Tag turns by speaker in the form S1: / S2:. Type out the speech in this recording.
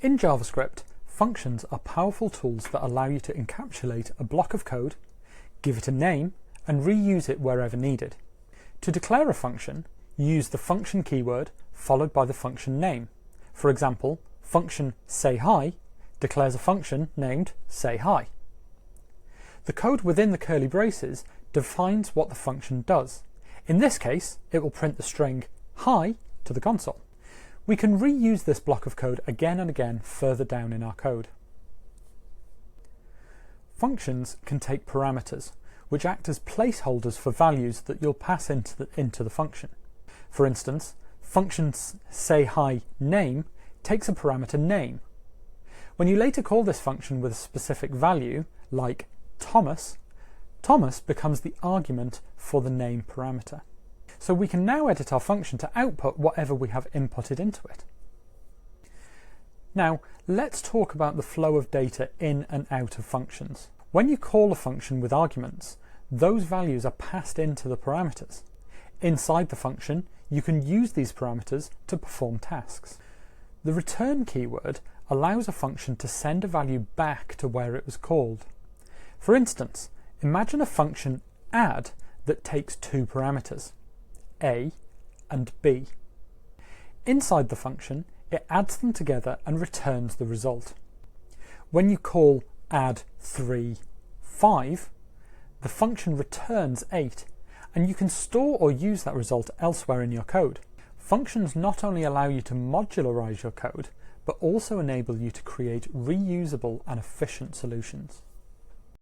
S1: In JavaScript, functions are powerful tools that allow you to encapsulate a block of code, give it a name, and reuse it wherever needed. To declare a function, use the function keyword followed by the function name. For example, function sayHi declares a function named sayHi. The code within the curly braces defines what the function does. In this case, it will print the string hi to the console. We can reuse this block of code again and again further down in our code. Functions can take parameters, which act as placeholders for values that you'll pass into the function. For instance, function sayHiName takes a parameter name. When you later call this function with a specific value, like Thomas, Thomas becomes the argument for the name parameter. So we can now edit our function to output whatever we have inputted into it. Now, let's talk about the flow of data in and out of functions. When you call a function with arguments, those values are passed into the parameters. Inside the function, you can use these parameters to perform tasks. The return keyword allows a function to send a value back to where it was called. For instance, imagine a function add that takes two parameters, A and B. Inside the function, it adds them together and returns the result. When you call add 3, 5, the function returns 8, and you can store or use that result elsewhere in your code. Functions not only allow you to modularize your code, but also enable you to create reusable and efficient solutions.